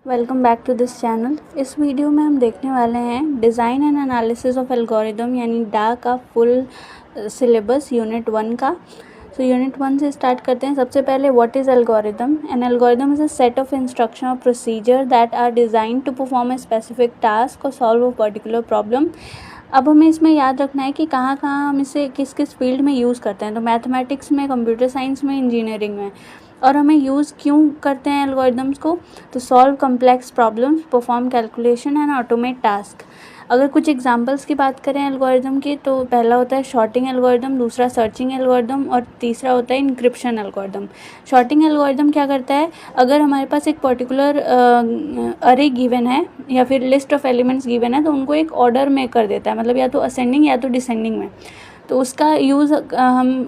Welcome back to this channel. इस video में हम देखने वाले हैं design and analysis of algorithm यानी डा का फुल सिलेबस यूनिट 1 का। यूनिट 1 से स्टार्ट करते हैं। सबसे पहले what is algorithm? An algorithm is a set of instruction और procedure that are design to perform a specific task और सॉल्व अ पर्टिकुलर प्रॉब्लम। अब हमें इसमें याद रखना है कि कहाँ कहाँ हम इसे किस किस फील्ड में यूज़ करते हैं। तो मैथमेटिक्स में, कंप्यूटर साइंस में, इंजीनियरिंग में। और हमें यूज़ क्यों करते हैं एल्गोरिदम्स को? तो solve complex problems, perform calculation and automate task. अगर कुछ एग्जांपल्स की बात करें एल्गोरिदम की, तो पहला होता है शॉर्टिंग एल्गोरिदम, दूसरा सर्चिंग एल्गोरिदम और तीसरा होता है इंक्रिप्शन एल्गोरिदम। शॉर्टिंग एल्गोरिदम क्या करता है? अगर हमारे पास एक पर्टिकुलर अरे गिवन है या फिर लिस्ट ऑफ एलिमेंट्स गिवन है, तो उनको एक ऑर्डर में कर देता है, मतलब या तो असेंडिंग या तो डिसेंडिंग में। तो उसका यूज़ हम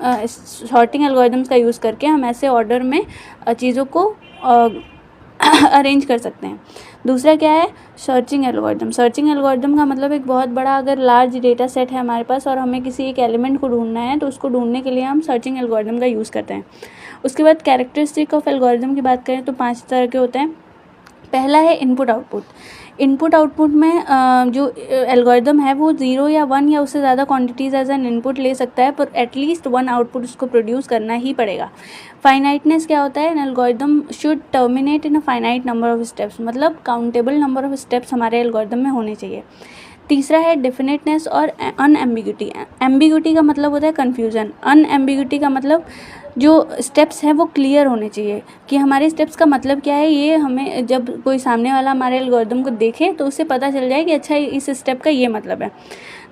शॉर्टिंग एल्गोरिदम्स का यूज़ करके हम ऐसे ऑर्डर में चीज़ों को अरेंज कर सकते हैं। दूसरा क्या है? Searching algorithm. सर्चिंग एल्गोरिदम का मतलब एक बहुत बड़ा अगर लार्ज डेटा सेट है हमारे पास और हमें किसी एक एलिमेंट को ढूंढना है, तो उसको ढूंढने के लिए हम सर्चिंग एल्गोरिदम का यूज़ करते हैं। उसके बाद कैरेक्टरिस्टिक ऑफ एल्गोरिदम की बात करें तो 5 तरह के होते हैं। पहला है इनपुट आउटपुट। इनपुट आउटपुट में जो एल्गोरिदम है वो 0 या 1 या उससे ज़्यादा क्वांटिटीज़ एज एन इनपुट ले सकता है, पर एटलीस्ट 1 आउटपुट उसको प्रोड्यूस करना ही पड़ेगा। फाइनाइटनेस क्या होता है? N algorithm should terminate in a finite number of steps, मतलब काउंटेबल नंबर ऑफ स्टेप्स हमारे एल्गोरिदम में होने चाहिए। तीसरा है डेफिनेटनेस और अनएम्बिग्यूटी। एम्बिग्यूटी का मतलब होता है कन्फ्यूज़न। अनएम्बिग्यूटी का मतलब जो स्टेप्स हैं वो क्लियर होने चाहिए कि हमारे स्टेप्स का मतलब क्या है। ये हमें जब कोई सामने वाला हमारे एल्गोरिदम को देखे तो उससे पता चल जाए कि अच्छा इस स्टेप का ये मतलब है।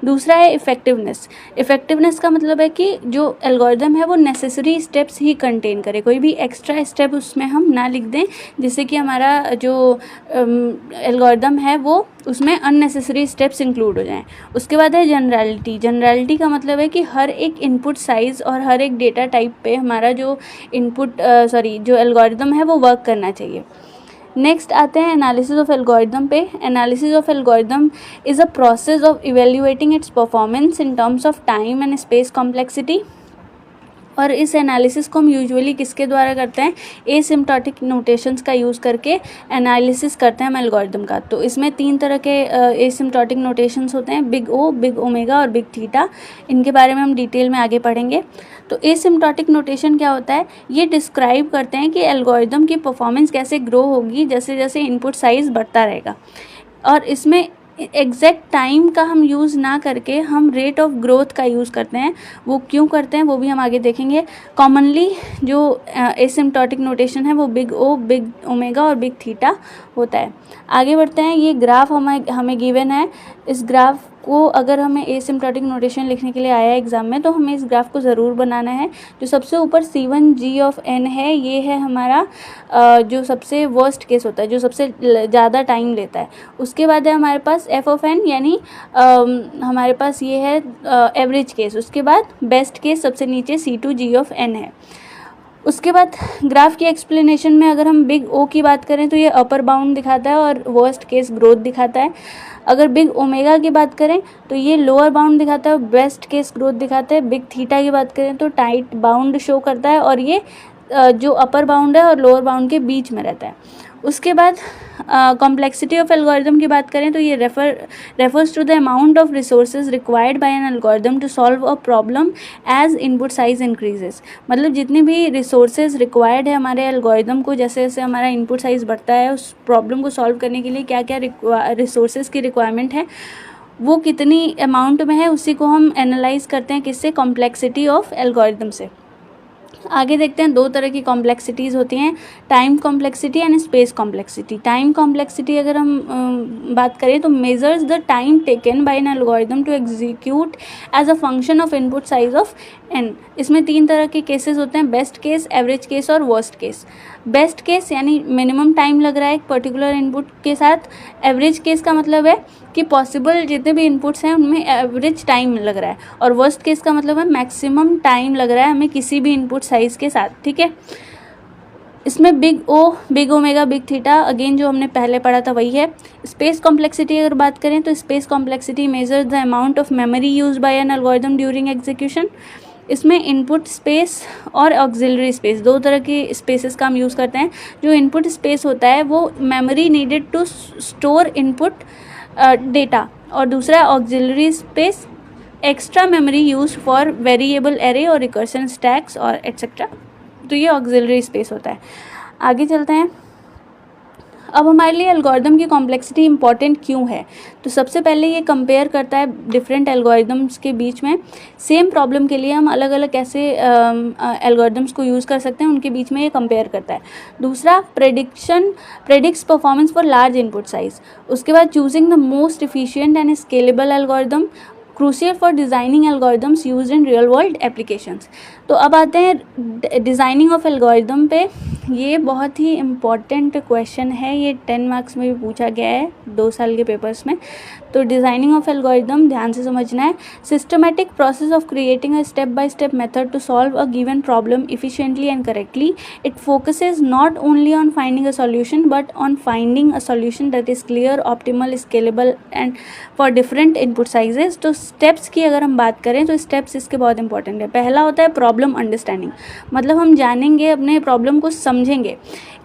दूसरा है इफ़ेक्टिवनेस। इफ़ेक्टिवनेस का मतलब है कि जो एल्गोरिदम है वो नेसेसरी स्टेप्स ही कंटेन करे, कोई भी एक्स्ट्रा स्टेप उसमें हम ना लिख दें जिससे कि हमारा जो एल्गोरिदम है वो उसमें अननेसेसरी स्टेप्स इंक्लूड हो जाएं। उसके बाद है जनरलिटी। जनरलिटी का मतलब है कि हर एक इनपुट साइज़ और हर एक डेटा टाइप पे हमारा जो जो एल्गोरिदम है वो वर्क करना चाहिए। नेक्स्ट आते हैं एनालिसिस ऑफ एल्गोरिदम पे। Analysis of algorithm is a process of evaluating it's performance in terms of time and space complexity. और इस एनालिसिस को हम यूजुअली किसके द्वारा करते हैं? एसिम्प्टोटिक नोटेशंस का यूज़ करके एनालिसिस करते हैं हम एल्गोरिदम का। तो इसमें 3 तरह के एसिम्प्टोटिक नोटेशंस होते हैं, बिग ओ, बिग ओमेगा और बिग थीटा। इनके बारे में हम डिटेल में आगे पढ़ेंगे। तो एसिम्प्टोटिक नोटेशन क्या होता है? ये डिस्क्राइब करते हैं कि एल्गोरिदम की परफॉर्मेंस कैसे ग्रो होगी जैसे जैसे इनपुट साइज़ बढ़ता रहेगा। और इसमें एग्जैक्ट टाइम का हम यूज़ ना करके हम रेट ऑफ ग्रोथ का यूज़ करते हैं। वो क्यों करते हैं वो भी हम आगे देखेंगे। कॉमनली जो एसिम्प्टोटिक नोटेशन है वो बिग ओ, बिग ओमेगा और बिग थीटा होता है। आगे बढ़ते हैं। ये ग्राफ हमें गिवन है। इस ग्राफ को अगर हमें एसिम्प्टोटिक नोटेशन लिखने के लिए आया एग्ज़ाम में, तो हमें इस ग्राफ को ज़रूर बनाना है। जो सबसे ऊपर C1 ऑफ n है, ये है हमारा जो सबसे वर्स्ट केस होता है, जो सबसे ज़्यादा टाइम लेता है। उसके बाद है हमारे पास f ऑफ n, यानी हमारे पास ये है एवरेज केस। उसके बाद बेस्ट केस सबसे नीचे C2 ऑफ n है। उसके बाद ग्राफ की एक्सप्लेनेशन में अगर हम बिग ओ की बात करें तो ये अपर बाउंड दिखाता है और वर्स्ट केस ग्रोथ दिखाता है। अगर बिग ओमेगा की बात करें तो ये लोअर बाउंड दिखाता है और बेस्ट केस ग्रोथ दिखाता है। बिग थीटा की बात करें तो टाइट बाउंड शो करता है और ये जो अपर बाउंड है और लोअर बाउंड के बीच में रहता है। उसके बाद कॉम्प्लेक्सिटी ऑफ एल्गोरिदम की बात करें तो ये refers to the amount of resources required by an algorithm to solve a problem as input size increases. मतलब जितनी भी रिसोर्सेज रिक्वायर्ड है हमारे एल्गोरिदम को, जैसे जैसे हमारा इनपुट साइज बढ़ता है, उस प्रॉब्लम को सॉल्व करने के लिए क्या क्या रिसोर्सेज की रिक्वायरमेंट है, वो कितनी अमाउंट में है, उसी को हम एनालाइज करते हैं किससे? कॉम्प्लेक्सिटी ऑफ एल्गोरिदम से। आगे देखते हैं। 2 तरह की कॉम्प्लेक्सिटीज़ होती हैं, time complexity and space complexity. Time complexity अगर हम बात करें तो measures the time taken by an algorithm to execute as a function of input size of n। इसमें 3 तरह के केसेस होते हैं, बेस्ट केस, एवरेज केस और वर्स्ट केस। बेस्ट केस यानी मिनिमम टाइम लग रहा है एक पर्टिकुलर इनपुट के साथ। एवरेज केस का मतलब है कि पॉसिबल जितने भी इनपुट्स हैं उनमें एवरेज टाइम लग रहा है। और वर्स्ट केस का मतलब है मैक्सिमम टाइम लग रहा है हमें किसी भी इनपुट साइज़ के साथ। ठीक है। इसमें big O, big omega, big theta again जो हमने पहले पढ़ा था वही है। स्पेस कॉम्प्लेक्सिटी अगर बात करें तो space complexity measure the amount of memory use by an algorithm during execution. इसमें इनपुट स्पेस और ऑक्सिलरी स्पेस, दो तरह के स्पेसेस का हम यूज़ करते हैं। जो इनपुट स्पेस होता है वो memory needed to store input data, और दूसरा auxiliary space extra memory use for variable array और रिकर्शन स्टैक्स और एट्सेट्रा। तो ये ऑक्सिलरी स्पेस होता है। आगे चलते हैं। अब हमारे लिए एल्गोरिदम की कॉम्प्लेक्सिटी इंपॉर्टेंट क्यों है? तो सबसे पहले ये कंपेयर करता है डिफरेंट एल्गोरिदम्स के बीच में। सेम प्रॉब्लम के लिए हम अलग अलग कैसे एल्गोरिदम्स को यूज़ कर सकते हैं, उनके बीच में ये कंपेयर करता है। दूसरा, predicts performance for large input size. उसके बाद choosing the most efficient and scalable algorithm, crucial for designing algorithms use in real world applications. तो अब आते हैं डिज़ाइनिंग ऑफ एल्गोरिदम पे। ये बहुत ही इम्पॉर्टेंट क्वेश्चन है, ये 10 मार्क्स में भी पूछा गया है 2 साल के पेपर्स में। तो डिज़ाइनिंग ऑफ एल्गोरिदम ध्यान से समझना है। Systematic process of creating a step by step method to solve a given problem efficiently and correctly. It focuses not only on finding a solution but on finding a solution that is clear, optimal, scalable and for different input sizes. तो steps की अगर हम बात करें तो steps इसके बहुत important है। पहला होता है प्रॉब्लम अंडरस्टैंडिंग, मतलब हम जानेंगे, अपने प्रॉब्लम को समझेंगे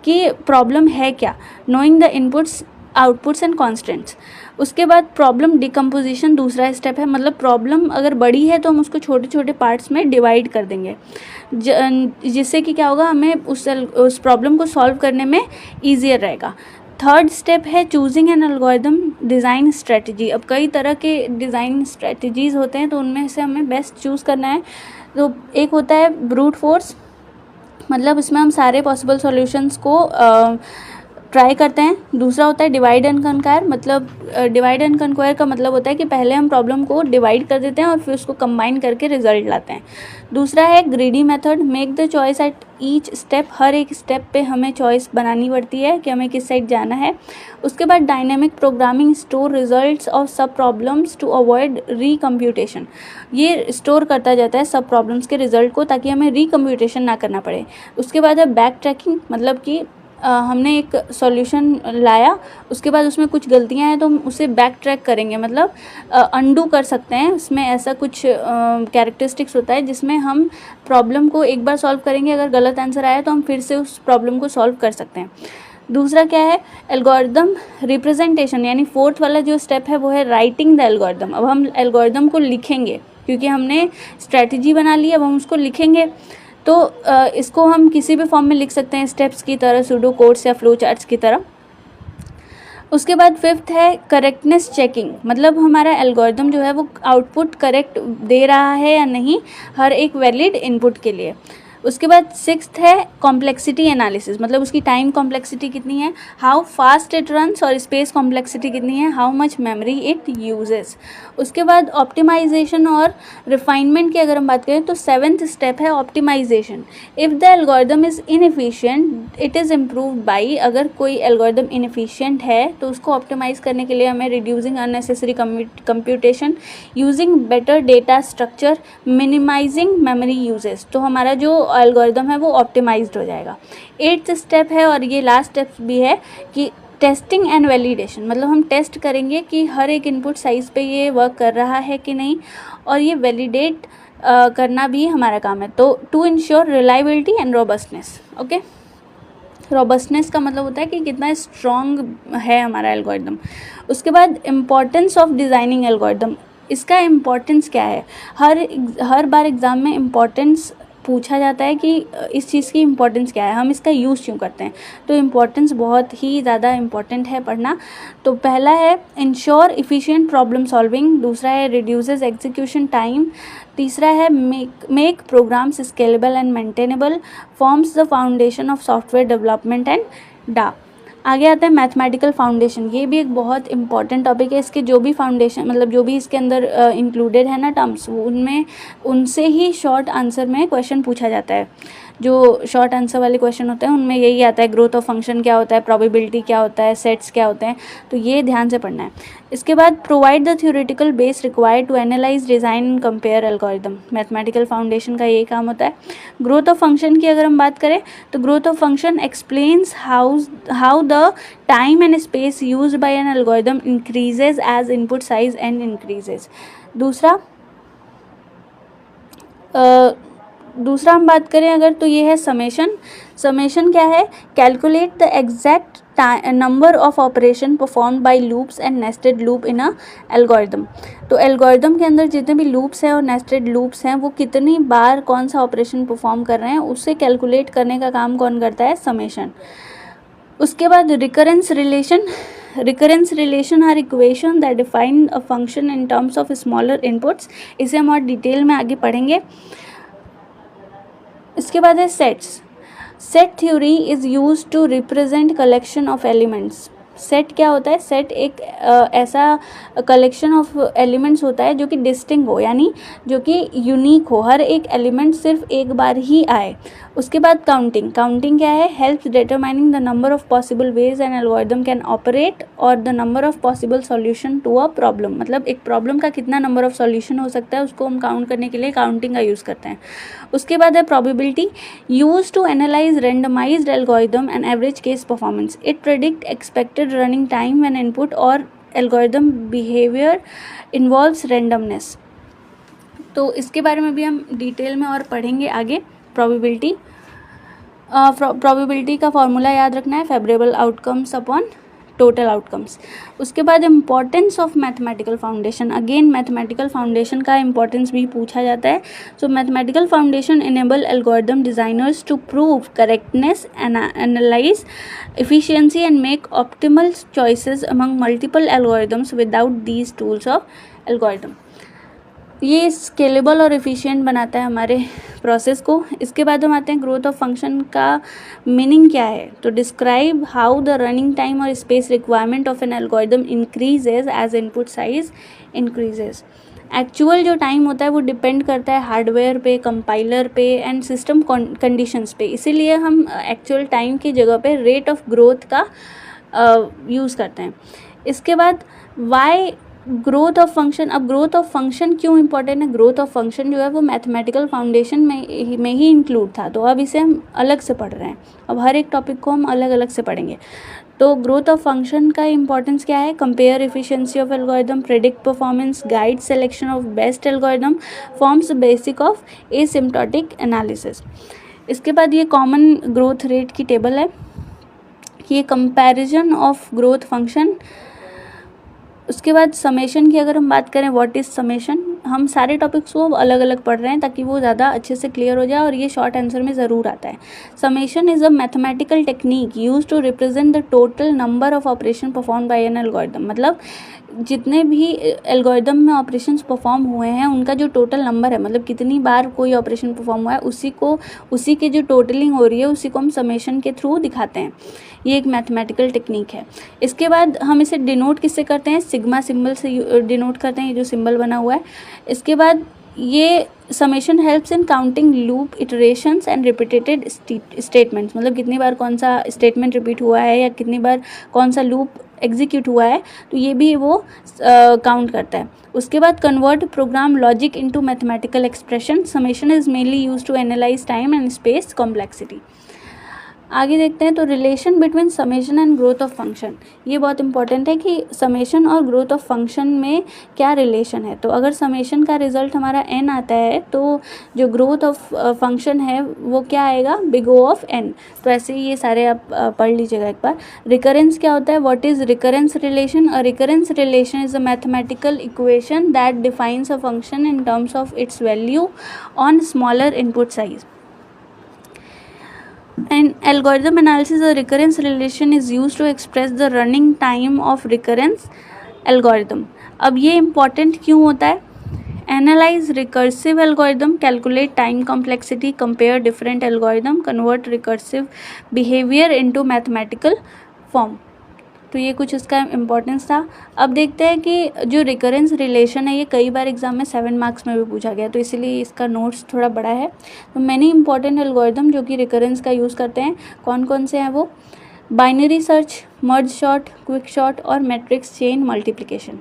कि प्रॉब्लम है क्या, knowing the inputs, outputs and constants. उसके बाद प्रॉब्लम डिकम्पोजिशन दूसरा स्टेप है, मतलब प्रॉब्लम अगर बड़ी है तो हम उसको छोटे छोटे पार्ट्स में डिवाइड कर देंगे, जिससे कि क्या होगा, हमें उस प्रॉब्लम को सॉल्व करने में ईजियर रहेगा। थर्ड स्टेप है choosing an algorithm design strategy. अब कई तरह के डिज़ाइन स्ट्रेटजीज़ होते हैं, तो उनमें से हमें बेस्ट चूज़ करना है। तो एक होता है ब्रूट फोर्स, मतलब इसमें हम सारे पॉसिबल सॉल्यूशंस को ट्राई करते हैं। दूसरा होता है डिवाइड एंड कन्क्वायर, मतलब डिवाइड एंड कन्क्वायर का मतलब होता है कि पहले हम प्रॉब्लम को डिवाइड कर देते हैं और फिर उसको कंबाइन करके रिजल्ट लाते हैं। दूसरा है greedy method, make the choice at each step, हर एक स्टेप पे हमें चॉइस बनानी पड़ती है कि हमें किस साइड जाना है। उसके बाद dynamic programming, store results of सब प्रॉब्लम्स टू अवॉइड रिकम्प्यूटेशन। ये स्टोर करता जाता है सब प्रॉब्लम्स के रिजल्ट को ताकि हमें रिकम्प्यूटेशन ना करना पड़े। उसके बाद है बैक ट्रैकिंग, मतलब कि हमने एक सॉल्यूशन लाया, उसके बाद उसमें कुछ गलतियां हैं तो हम उसे बैक ट्रैक करेंगे, मतलब अंडू कर सकते हैं। इसमें ऐसा कुछ कैरेक्टरिस्टिक्स होता है जिसमें हम प्रॉब्लम को एक बार सॉल्व करेंगे, अगर गलत आंसर आया तो हम फिर से उस प्रॉब्लम को सॉल्व कर सकते हैं। दूसरा क्या है, एल्गोरिदम रिप्रेजेंटेशन, यानी फोर्थ वाला जो स्टेप है वो है राइटिंग द एल्गोरिदम। अब हम एल्गोरिदम को लिखेंगे, क्योंकि हमने स्ट्रैटेजी बना ली, अब हम उसको लिखेंगे। तो इसको हम किसी भी फॉर्म में लिख सकते हैं, स्टेप्स की तरह, सूडो कोड्स या फ्लो चार्ट्स की तरह। उसके बाद फिफ्थ है करेक्टनेस चेकिंग, मतलब हमारा एल्गोरिदम जो है वो आउटपुट करेक्ट दे रहा है या नहीं हर एक वैलिड इनपुट के लिए। उसके बाद सिक्स्थ है कॉम्प्लेक्सिटी एनालिसिस, मतलब उसकी टाइम कॉम्प्लेक्सिटी कितनी है, हाउ फास्ट इट रन्स, और स्पेस कॉम्प्लेक्सिटी कितनी है, how much memory it uses. उसके बाद ऑप्टिमाइजेशन और रिफाइनमेंट की अगर हम बात करें तो सेवेंथ स्टेप है optimisation. If the algorithm is inefficient it is improved by, अगर कोई एल्गोरिदम इनएफिशिएंट है तो उसको ऑप्टिमाइज़ करने के लिए हमें reducing unnecessary computation, using better data structure, minimising memory uses. तो हमारा जो एल्गोरिदम है वो ऑप्टिमाइज्ड हो जाएगा। एट्थ स्टेप है, और ये लास्ट स्टेप भी है, कि टेस्टिंग एंड वैलिडेशन, मतलब हम टेस्ट करेंगे कि हर एक इनपुट साइज पे ये वर्क कर रहा है कि नहीं, और ये वैलिडेट करना भी हमारा काम है। तो to ensure reliability and robustness. Okay, robustness का मतलब होता है कि कितना स्ट्रॉन्ग है हमारा एल्गोरिदम। उसके बाद इम्पॉर्टेंस ऑफ डिज़ाइनिंग एल्गोरिदम, इसका इम्पॉर्टेंस क्या है, हर बार एग्ज़ाम में इम्पॉर्टेंस पूछा जाता है कि इस चीज़ की इम्पोर्टेंस क्या है, हम इसका यूज़ क्यों करते हैं। तो इम्पोर्टेंस बहुत ही ज़्यादा इम्पॉर्टेंट है पढ़ना। तो पहला है इंश्योर इफ़िशिएंट प्रॉब्लम सॉल्विंग, दूसरा है रिड्यूसेस एग्जीक्यूशन टाइम, तीसरा है make programs scalable and maintainable, forms the foundation of software development and डा। आगे आता है मैथमेटिकल फाउंडेशन, ये भी एक बहुत इंपॉर्टेंट टॉपिक है। इसके जो भी फाउंडेशन, मतलब जो भी इसके अंदर इंक्लूडेड है ना टर्म्स, उनमें उनसे ही शॉर्ट आंसर में क्वेश्चन पूछा जाता है। जो शॉर्ट आंसर वाले क्वेश्चन होते हैं उनमें यही आता है, ग्रोथ ऑफ फंक्शन क्या होता है, प्रोबेबिलिटी क्या होता है, सेट्स क्या होते हैं, तो ये ध्यान से पढ़ना है। इसके बाद provide the theoretical base required to analyse, design and compare algorithm. Mathematical foundation का यही काम होता है। ग्रोथ ऑफ फंक्शन की अगर हम बात करें तो growth of function explains how the time and space use by an algorithm increases as input size and increases. दूसरा दूसरा हम बात करें अगर तो ये है समेशन। समेशन क्या है? Calculate the exact number of operation perform bye loops and nested loop in a algorithm. तो एल्गोरिदम के अंदर जितने भी लूप्स हैं और नेस्टेड लूप्स हैं वो कितनी बार कौन सा ऑपरेशन परफॉर्म कर रहे हैं उससे कैलकुलेट करने का काम कौन करता है? समेशन। उसके बाद recurrence relation. Recurrence relation are equation that define a function in terms of smaller inputs. इसे हम और डिटेल में आगे पढ़ेंगे। इसके बाद है sets. Set theory is use to represent collection of elements. Set क्या होता है? सेट एक ऐसा कलेक्शन ऑफ एलिमेंट्स होता है जो कि डिस्टिंक्ट हो, यानी जो कि यूनिक हो, हर एक एलिमेंट सिर्फ एक बार ही आए। उसके बाद काउंटिंग। काउंटिंग क्या है? Helps determining the number of possible ways an algorithm can operate और the number of possible solution to a problem. मतलब एक प्रॉब्लम का कितना नंबर ऑफ सॉल्यूशन हो सकता है उसको हम काउंट करने के लिए काउंटिंग का यूज़ करते हैं। उसके बाद है probability. Use to analyse randomised algorithm and average case performance. It predict expected running time when input और एल्गोरिदम बिहेवियर इन्वॉल्व्स रेंडमनेस। तो इसके बारे में भी हम डिटेल में और पढ़ेंगे आगे। प्रोबेबिलिटी। प्रोबेबिलिटी का फॉर्मूला याद रखना है, favourable outcomes upon total outcomes. उसके बाद importance of mathematical foundation. Again mathematical foundation का इम्पॉर्टेंस भी पूछा जाता है। So mathematical foundation enable algorithm designers to prove correctness, analyse efficiency and make optimal choices among multiple algorithms without these tools of algorithm. ये scalable और efficient बनाता है हमारे प्रोसेस को। इसके बाद हम आते हैं ग्रोथ ऑफ फंक्शन का मीनिंग क्या है। तो describe how the running time और space requirement of an algorithm increases as input size increases. Actual जो टाइम होता है वो डिपेंड करता है हार्डवेयर पे, कंपाइलर पे एंड सिस्टम कंडीशंस पे। इसीलिए हम एक्चुअल टाइम की जगह पे रेट ऑफ ग्रोथ का यूज़ करते हैं। इसके बाद वाई ग्रोथ ऑफ फंक्शन। अब ग्रोथ ऑफ फंक्शन क्यों इंपॉर्टेंट है? ग्रोथ ऑफ फंक्शन जो है वो मैथमेटिकल फाउंडेशन में ही इंक्लूड था, तो अब इसे हम अलग से पढ़ रहे हैं। अब हर एक टॉपिक को हम अलग अलग से पढ़ेंगे। तो ग्रोथ ऑफ फंक्शन का इंपॉर्टेंस क्या है? Compare efficiency of algorithm, predict performance, guide selection of best algorithm, forms basic of asymptotic analysis. इसके बाद ये कॉमन ग्रोथ रेट की टेबल है, ये कंपैरिजन ऑफ ग्रोथ फंक्शन। उसके बाद समेशन की अगर हम बात करें, व्हाट इज़ समेशन। हम सारे टॉपिक्स को अलग अलग पढ़ रहे हैं ताकि वो ज़्यादा अच्छे से क्लियर हो जाए और ये शॉर्ट आंसर में ज़रूर आता है। Summation is a mathematical technique use to represent the total number of operation perform by an algorithm. मतलब जितने भी एल्गोरिदम में ऑपरेशंस परफॉर्म हुए हैं उनका जो टोटल नंबर है, मतलब कितनी बार कोई ऑपरेशन परफॉर्म हुआ है, उसी की जो टोटलिंग हो रही है उसी को हम समेशन के थ्रू दिखाते हैं। ये एक मैथमेटिकल टेक्निक है। इसके बाद हम इसे डिनोट किससे करते हैं? सिग्मा सिंबल से डिनोट करते हैं, ये जो सिंबल बना हुआ है। इसके बाद ये summation helps in counting loop iterations and repeated statements. मतलब कितनी बार कौन सा स्टेटमेंट रिपीट हुआ है या कितनी बार कौन सा लूप एग्जीक्यूट हुआ है, तो ये भी वो काउंट करता है। उसके बाद convert program logic into mathematical expression. Summation is mainly used to analyse time and space complexity. आगे देखते हैं तो relation between summation and growth of function. ये बहुत इंपॉर्टेंट है कि समेशन और ग्रोथ ऑफ फंक्शन में क्या रिलेशन है। तो अगर समेशन का रिजल्ट हमारा n आता है तो जो ग्रोथ ऑफ फंक्शन है वो क्या आएगा? Big O of n। तो ऐसे ही ये सारे आप पढ़ लीजिएगा एक बार। रिकरेंस क्या होता है? What is recurrence relation? A recurrence relation is a mathematical equation that defines a function in terms of its value on smaller input size. In algorithm analysis, a recurrence relation is used to express the running time of recurrence algorithm. अब ये important क्यों होता है? Analyze recursive algorithm, calculate time complexity, compare different algorithm, convert recursive behavior into mathematical form. तो ये कुछ इसका importance था। अब देखते हैं कि जो रिकरेंस रिलेशन है ये कई बार एग्जाम में 7 मार्क्स में भी पूछा गया, तो इसीलिए इसका नोट्स थोड़ा बड़ा है। तो मैनी इंपॉर्टेंट एल्गोरिदम जो कि रिकरेंस का यूज़ करते हैं, कौन कौन से हैं वो? बाइनरी सर्च, मर्ज शॉर्ट, क्विक शॉर्ट और matrix chain multiplication.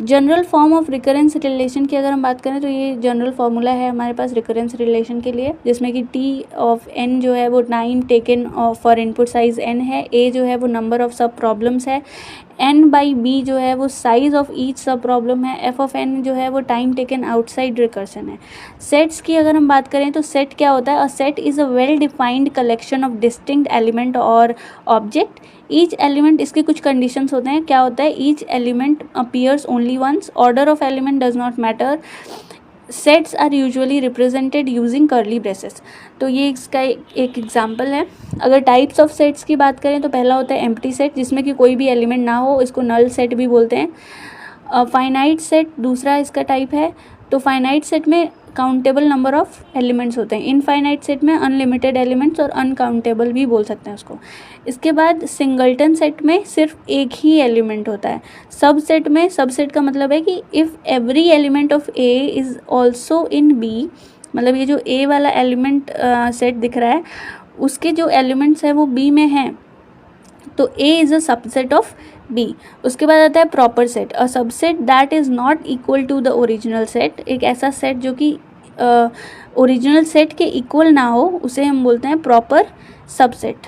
General form of recurrence relation की अगर हम बात करें तो ये जनरल फार्मूला है हमारे पास रिकरेंस रिलेशन के लिए, जिसमें कि t ऑफ n जो है वो 9 taken for input size n है, a जो है वो नंबर ऑफ सब प्रॉब्लम्स है, एन बाई बी जो है वो साइज ऑफ ईच सब प्रॉब्लम है, एफ ऑफ एन जो है वो टाइम टेकन आउटसाइड रिकर्सन है। सेट्स की अगर हम बात करें तो सेट क्या होता है, a set is a well defined collection of distinct element और ऑब्जेक्ट। ईच एलिमेंट, इसके कुछ कंडीशंस होते हैं, क्या होता है, each element appears only once, order of element does not matter, sets are usually represented using curly braces. तो ये इसका एक एग्जाम्पल है। अगर टाइप्स ऑफ सेट्स की बात करें तो पहला होता है एम्प्टी सेट, जिसमें कि कोई भी एलिमेंट ना हो, इसको नल सेट भी बोलते हैं। फाइनाइट सेट दूसरा इसका टाइप है। तो फाइनाइट सेट में काउंटेबल नंबर ऑफ एलिमेंट्स होते हैं, इनफाइनाइट सेट में अनलिमिटेड एलिमेंट्स और अनकाउंटेबल भी बोल सकते हैं उसको। इसके बाद सिंगल्टन सेट में सिर्फ एक ही एलिमेंट होता है। सब सेट में, सब सेट का मतलब है कि if every element of A is also in B, मतलब ये जो ए वाला एलिमेंट सेट दिख रहा है उसके जो एलिमेंट्स हैं वो बी में हैं, तो A is a subset of B. उसके बाद आता है proper set, a subset that is not equal to the original set. एक ऐसा सेट जो कि ओरिजिनल सेट के इक्वल ना हो उसे हम बोलते हैं proper subset.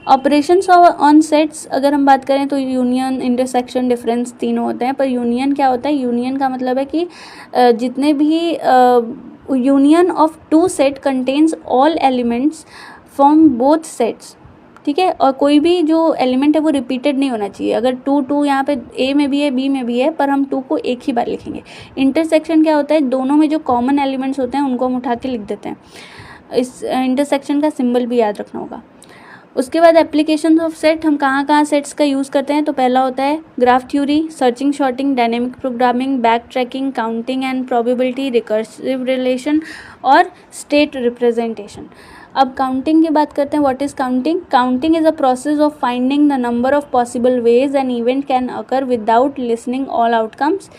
Operations on sets अगर हम बात करें तो यूनियन, इंटरसेक्शन, डिफरेंस तीनों होते हैं। पर यूनियन क्या होता है, यूनियन का मतलब है कि जितने भी union of two set contains all elements from both sets, ठीक है। और कोई भी जो एलिमेंट है वो रिपीटेड नहीं होना चाहिए। अगर टू यहाँ पे ए में भी है, बी में भी है, पर हम टू को एक ही बार लिखेंगे। इंटरसेक्शन क्या होता है, दोनों में जो कॉमन एलिमेंट्स होते हैं उनको हम उठा के लिख देते हैं। इस इंटरसेक्शन का सिंबल भी याद रखना होगा। उसके बाद एप्लीकेशन ऑफ सेट, हम कहाँ कहाँ सेट्स का यूज़ करते हैं, तो पहला होता है graph theory, searching, sorting, dynamic programming, back tracking, counting and probability, recursive relation और स्टेट रिप्रेजेंटेशन। अब काउंटिंग की बात करते हैं। What is counting? Counting is a process of finding the number of possible ways an event can occur without listing all outcomes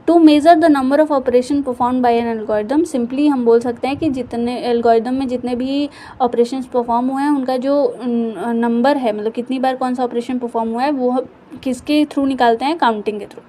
to measure the number of operation perform by an algorithm. Simply हम बोल सकते हैं कि जितने algorithm में जितने भी operations perform हुए हैं उनका जो नंबर है, मतलब कितनी बार कौन सा ऑपरेशन परफॉर्म हुआ है, वो किसके थ्रू निकालते हैं, काउंटिंग के थ्रू।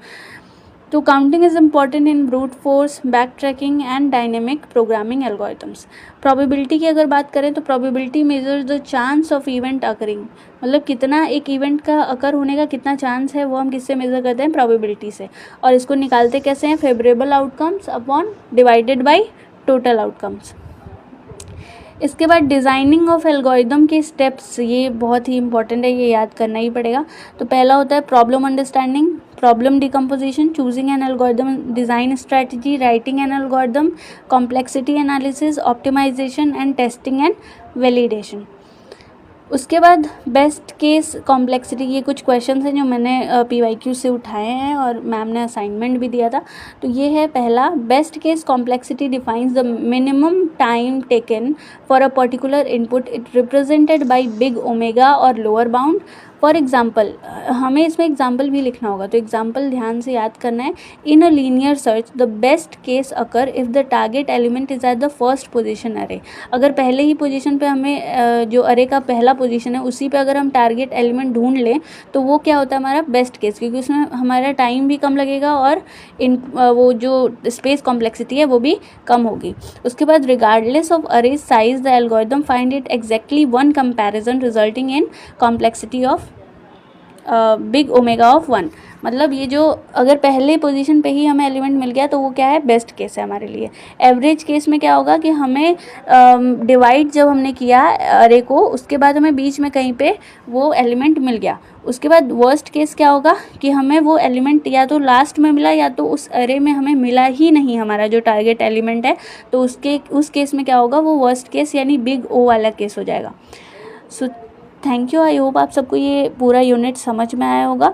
तो counting is important in brute force, back tracking and dynamic programming algorithms. Probability की अगर बात करें तो probability measures the chance of event occurring, मतलब कितना एक इवेंट का अकर होने का कितना चांस है वो हम किससे मेज़र करते हैं, प्रोबेबिलिटी से। और इसको निकालते कैसे हैं, favourable outcomes upon divided by total outcomes. इसके बाद डिज़ाइनिंग ऑफ एल्गोरिदम के स्टेप्स, ये बहुत ही इंपॉर्टेंट है, ये याद करना ही पड़ेगा। तो पहला होता है problem understanding, problem decomposition, choosing an algorithm, design strategy, writing an algorithm, complexity analysis, optimisation and testing and validation. उसके बाद बेस्ट केस कॉम्प्लेक्सिटी, ये कुछ क्वेश्चंस हैं जो मैंने PYQ से उठाए हैं और मैम ने असाइनमेंट भी दिया था। तो ये है पहला, best case complexity defines the minimum time taken for a particular input, it represented by big omega और लोअर बाउंड। फॉर एग्जाम्पल, हमें इसमें एग्जाम्पल भी लिखना होगा, तो एग्जाम्पल ध्यान से याद करना है। In a linear search the best case occur if the target element is at the first position array. अगर पहले ही पोजीशन पे हमें जो अरे का पहला पोजीशन है उसी पे अगर हम टारगेट एलिमेंट ढूंढ लें तो वो क्या होता है हमारा बेस्ट केस, क्योंकि उसमें हमारा टाइम भी कम लगेगा और वो जो स्पेस कॉम्प्लेक्सिटी है वो भी कम होगी। उसके बाद रिगार्डलेस ऑफ अरे size the algorithm find it exactly one comparison resulting in complexity of big omega of 1। मतलब ये जो अगर पहले पोजीशन पे ही हमें एलिमेंट मिल गया तो वो क्या है, बेस्ट केस है हमारे लिए। एवरेज केस में क्या होगा कि हमें डिवाइड जब हमने किया अरे को, उसके बाद हमें बीच में कहीं पे वो एलिमेंट मिल गया। उसके बाद वर्स्ट केस क्या होगा कि हमें वो एलिमेंट या तो लास्ट में मिला या तो उस अरे में हमें मिला ही नहीं हमारा जो टारगेट एलिमेंट है, तो उस केस में क्या होगा, वो वर्स्ट केस यानी बिग ओ वाला केस हो जाएगा। So thank you, I hope आप सबको ये पूरा यूनिट समझ में आया होगा।